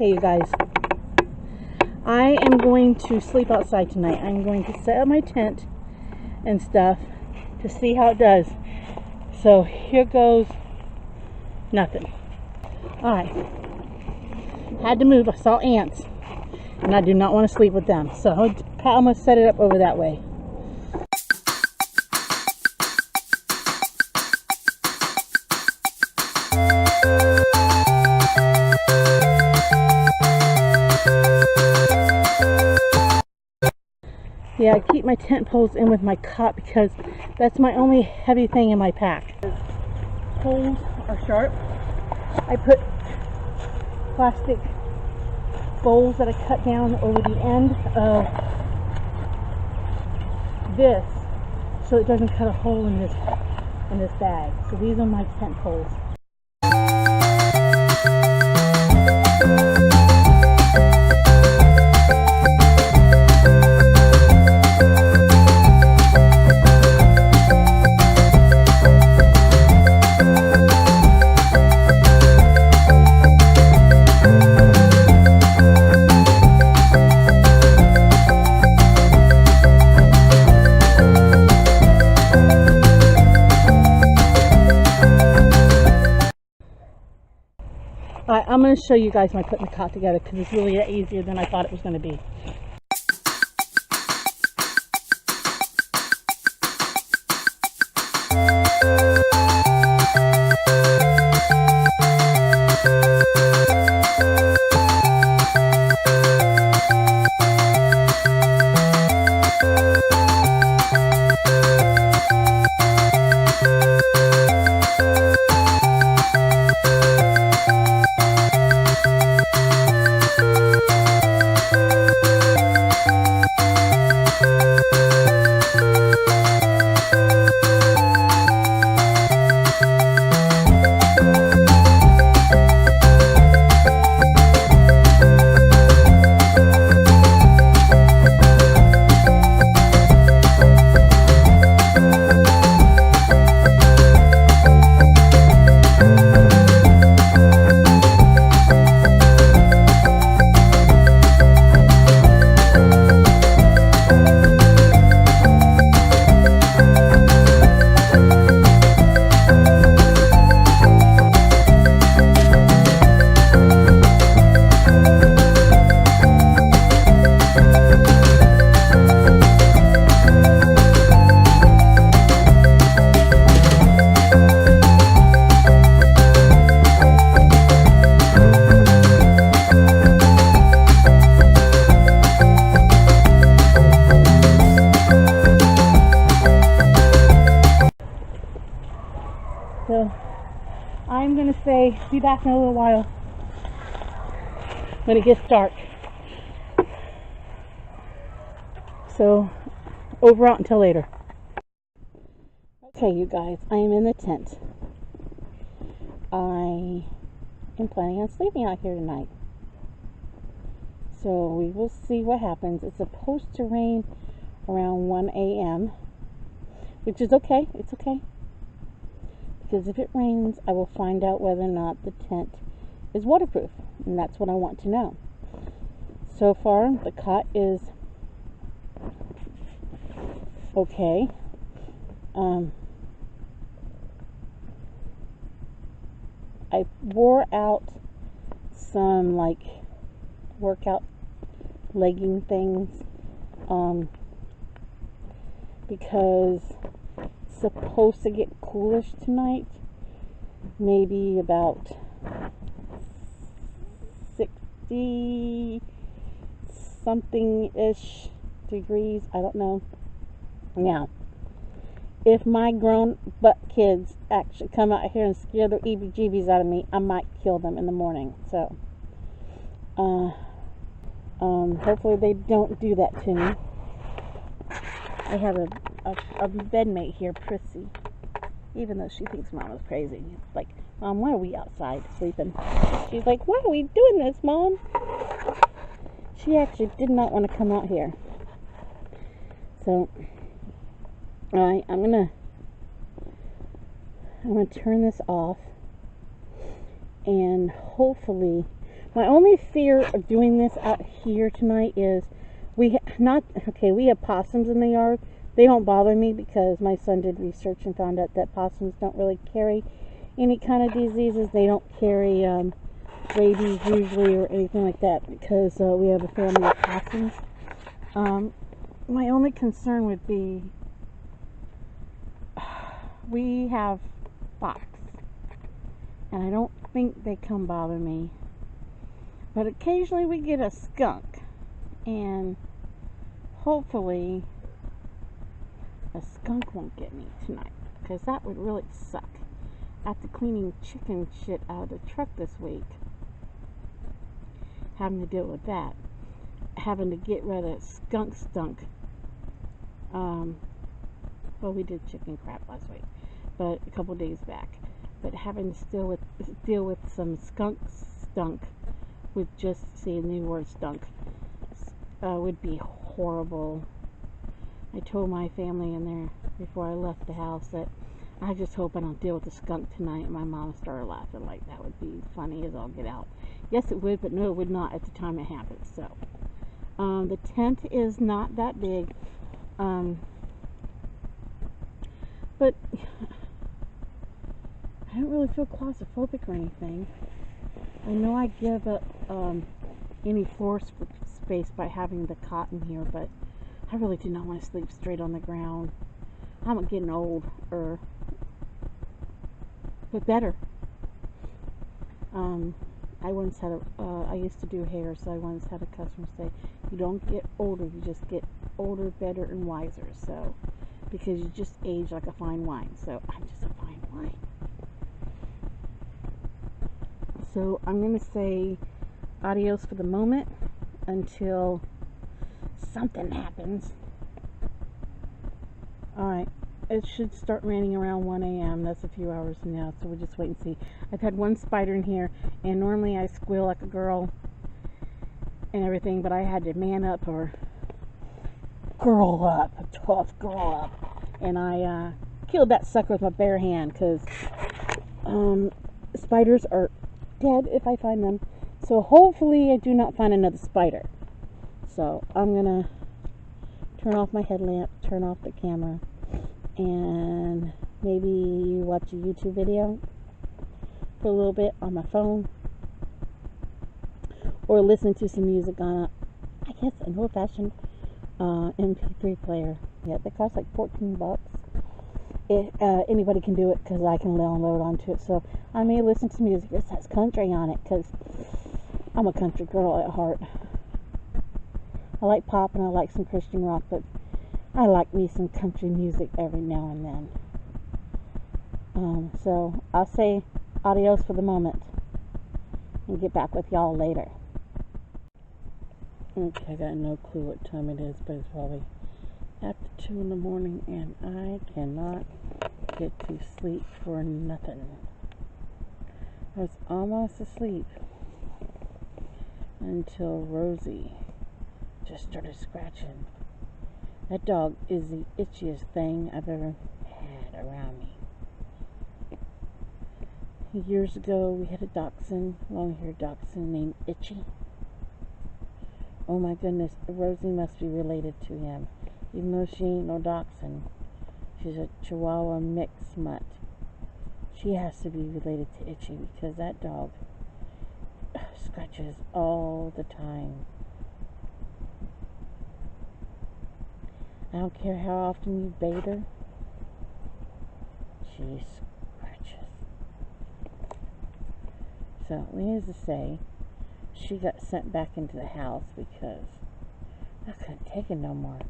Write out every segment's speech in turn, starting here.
Okay, you guys, I am going to sleep outside tonight. I'm going to set up my tent and stuff to see how it does. So here goes nothing. Alright, had to move. I saw ants and I do not want to sleep with them, so I'm going to set it up over that way. Yeah, I keep my tent poles in with my cot because that's my only heavy thing in my pack. The poles are sharp. I put plastic bowls that I cut down over the end of this so it doesn't cut a hole in this bag. So these are my tent poles. I'm going to show you guys my putting the cot together because it's really easier than I thought it was going to be. So I'm going to say be back in a little while when it gets dark. So over out until later. Okay, you guys, I am in the tent. I am planning on sleeping out here tonight. So we will see what happens. It's supposed to rain around 1 a.m. which is okay. It's okay. Because if it rains, I will find out whether or not the tent is waterproof. And that's what I want to know. So far, the cot is okay. I wore out some like workout legging things because it's supposed to get coolish tonight, maybe about 60 something ish degrees. I don't know. Now, if my grown butt kids actually come out here and scare the EBGBs out of me, I might kill them in the morning. So hopefully they don't do that to me. I have a bedmate here, Prissy, even though she thinks Mom is crazy. It's like, Mom, why are we outside sleeping? She's like, why are we doing this, Mom? She actually did not want to come out here. So I'm gonna turn this off, and hopefully My only fear of doing this out here tonight is we have possums in the yard. They don't bother me because my son did research and found out that possums don't really carry any kind of diseases. They don't carry rabies usually or anything like that because we have a family of possums. My only concern would be we have fox, and I don't think they come bother me, but occasionally we get a skunk, and hopefully a skunk won't get me tonight, because that would really suck. After cleaning chicken shit out of the truck this week, having to deal with that, having to get rid of skunk stunk. Well, we did chicken crap last week, but a couple days back. But having to deal with some skunk stunk, with just saying the word stunk, would be horrible. I told my family in there before I left the house that I just hope I don't deal with the skunk tonight. And my mom started laughing like that would be funny as all get out. Yes, it would, but no, it would not at the time it happened. So, the tent is not that big. But I don't really feel claustrophobic or anything. I know I give up any floor space by having the cot in here, but I really do not want to sleep straight on the ground. I'm getting old, but better. I once had I used to do hair, so I once had a customer say, "You don't get older, you just get older, better, and wiser." So, because you just age like a fine wine. So I'm just a fine wine. So I'm going to say adios for the moment until something happens. Alright, it should start raining around 1 a.m. That's a few hours from now, so we'll just wait and see. I've had one spider in here, and normally I squeal like a girl and everything, but I had to man up or girl up, a tough girl up, and I killed that sucker with my bare hand, because spiders are dead if I find them. So hopefully I do not find another spider. So I'm gonna turn off my headlamp, turn off the camera, and maybe watch a YouTube video for a little bit on my phone, or listen to some music on a, I guess, an old-fashioned MP3 player. Yeah, they cost like $14. Anybody can do it because I can download onto it. So I may listen to music that has country on it because I'm a country girl at heart. I like pop and I like some Christian rock, but I like me some country music every now and then. So I'll say adios for the moment and get back with y'all later. Okay, I got no clue what time it is, but it's probably after 2 in the morning, and I cannot get to sleep for nothing. I was almost asleep until Rosie just started scratching. That dog is the itchiest thing I've ever had around me. Years ago, we had a dachshund, long-haired dachshund named Itchy. Oh my goodness, Rosie must be related to him. Even though she ain't no dachshund, she's a Chihuahua mix mutt. She has to be related to Itchy because that dog scratches all the time. I don't care how often you bathe her, she scratches. So, needless to say, she got sent back into the house because I couldn't take it no more.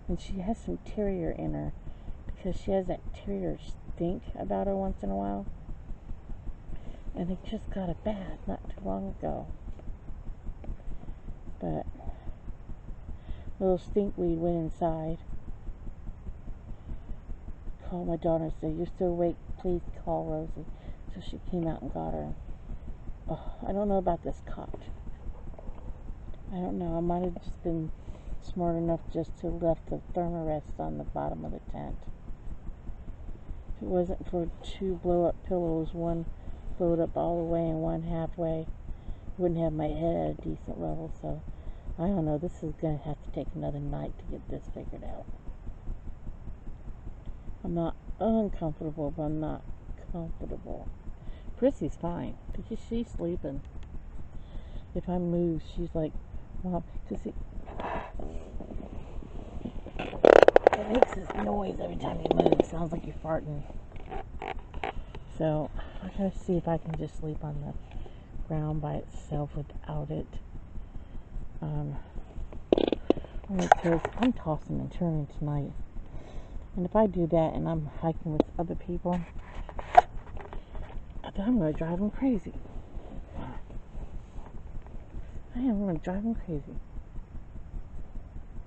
And she has some terrier in her because she has that terrier stink about her once in a while. And they just got it bad not too long ago. But little stinkweed went inside, called my daughter and said, "You're still awake, please call Rosie." So she came out and got her. Oh, I don't know about this cot. I don't know. I might have just been smart enough just to left the thermarest on the bottom of the tent. If it wasn't for 2 blow-up pillows, one float up all the way and one halfway. Wouldn't have my head at a decent level, so I don't know. This is going to have to take another night to get this figured out. I'm not uncomfortable, but I'm not comfortable. Prissy's fine, because she's sleeping. If I move, she's like, Mom, to see. It makes this noise every time you move. It sounds like you're farting. So I gotta see if I can just sleep on the ground by itself without it. Because I'm tossing and turning tonight. And if I do that and I'm hiking with other people, I'm going to drive them crazy. I am going to drive them crazy.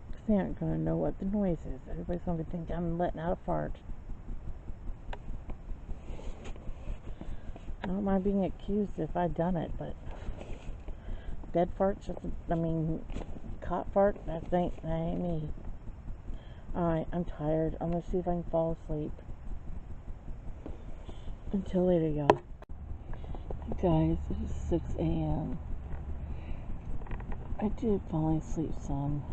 Because they aren't going to know what the noise is. Everybody's going to think I'm letting out a fart. I don't mind being accused if I've done it, but dead farts, caught fart, that ain't me. Alright, I'm tired. I'm going to see if I can fall asleep. Until later, y'all. Guys, it is 6 a.m. I did fall asleep some.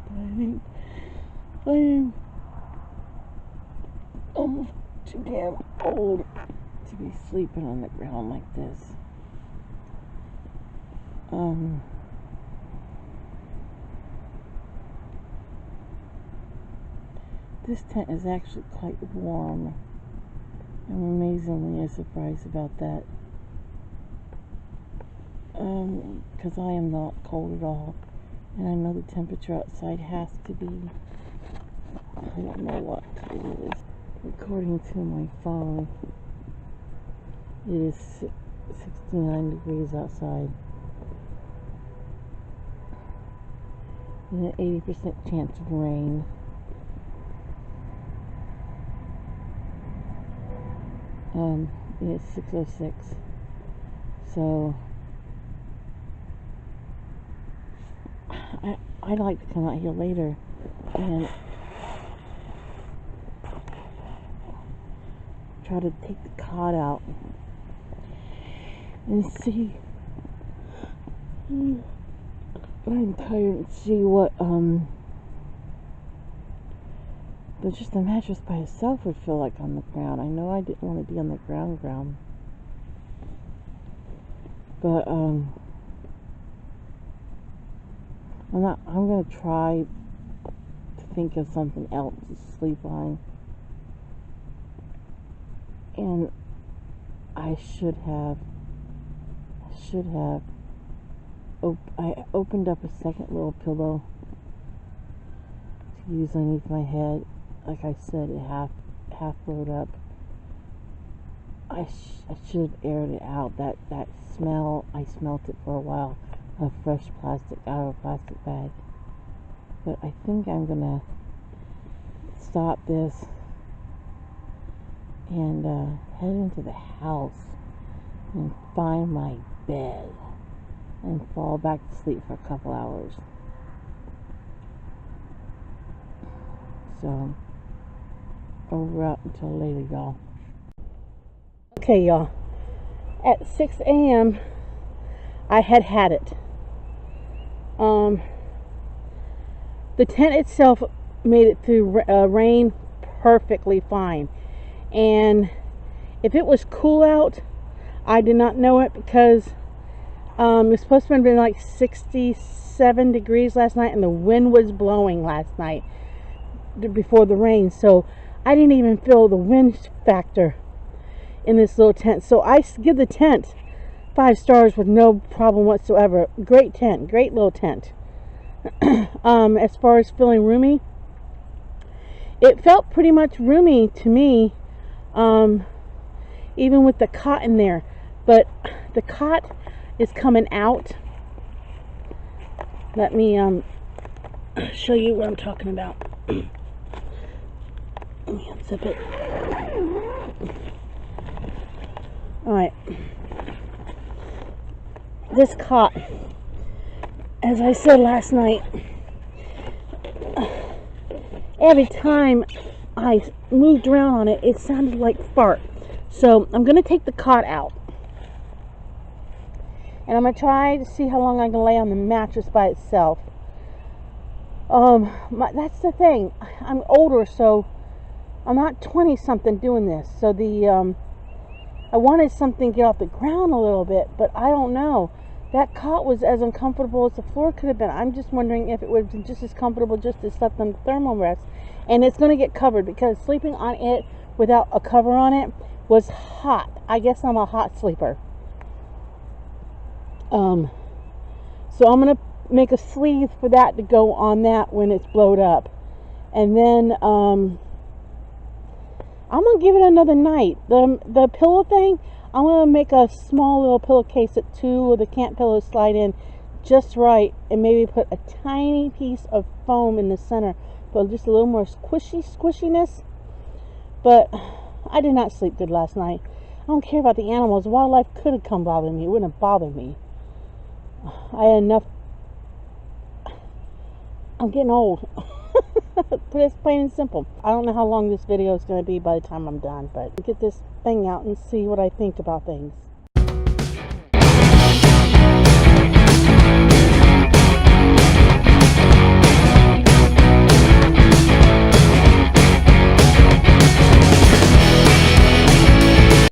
But I think I am almost too damn old to be sleeping on the ground like this. This tent is actually quite warm. I'm amazingly surprised about that. Because I am not cold at all. And I know the temperature outside has to be, I don't know what it is. According to my phone, it is 69 degrees outside. And an 80% chance of rain. It's 6:06. So I'd like to come out here later and try to take the cod out and see. I'm tired and see what but just the mattress by itself would feel like on the ground. I know I didn't want to be on the ground. But I'm gonna try to think of something else to sleep on. And I opened up a second little pillow to use underneath my head. Like I said, it half rolled up. I should have aired it out. That smell, I smelt it for a while, of fresh plastic out of a plastic bag. But I think I'm gonna stop this and head into the house and find my bed and fall back to sleep for a couple hours. So over out until later, y'all. Okay, y'all. At 6 a.m. I had it. The tent itself made it through rain perfectly fine. And if it was cool out, I did not know it because it was supposed to have been like 67 degrees last night, and the wind was blowing last night before the rain. So I didn't even feel the wind factor in this little tent. So I give the tent 5 stars with no problem whatsoever. Great tent, great little tent. As far as feeling roomy, it felt pretty much roomy to me, even with the cot in there. But the cot is coming out. Let me show you what I'm talking about. Let me unzip it. Alright. This cot, as I said last night, every time I moved around on it, it sounded like fart. So I'm going to take the cot out. And I'm going to try to see how long I can lay on the mattress by itself. That's the thing. I'm older, so I'm not 20-something doing this. So I wanted something to get off the ground a little bit, but I don't know. That cot was as uncomfortable as the floor could have been. I'm just wondering if it would have been just as comfortable just to sleep on the thermal rest. And it's going to get covered because sleeping on it without a cover on it was hot. I guess I'm a hot sleeper. So I'm going to make a sleeve for that to go on that when it's blowed up. And then I'm going to give it another night. The pillow thing, I'm going to make a small little pillowcase that 2 of the camp pillows slide in just right, and maybe put a tiny piece of foam in the center for just a little more squishiness. But I did not sleep good last night. I don't care about the animals. Wildlife could have come bothering me. It wouldn't have bothered me. I had enough. I'm getting old. It's plain and simple. I don't know how long this video is going to be by the time I'm done, but get this thing out and see what I think about things.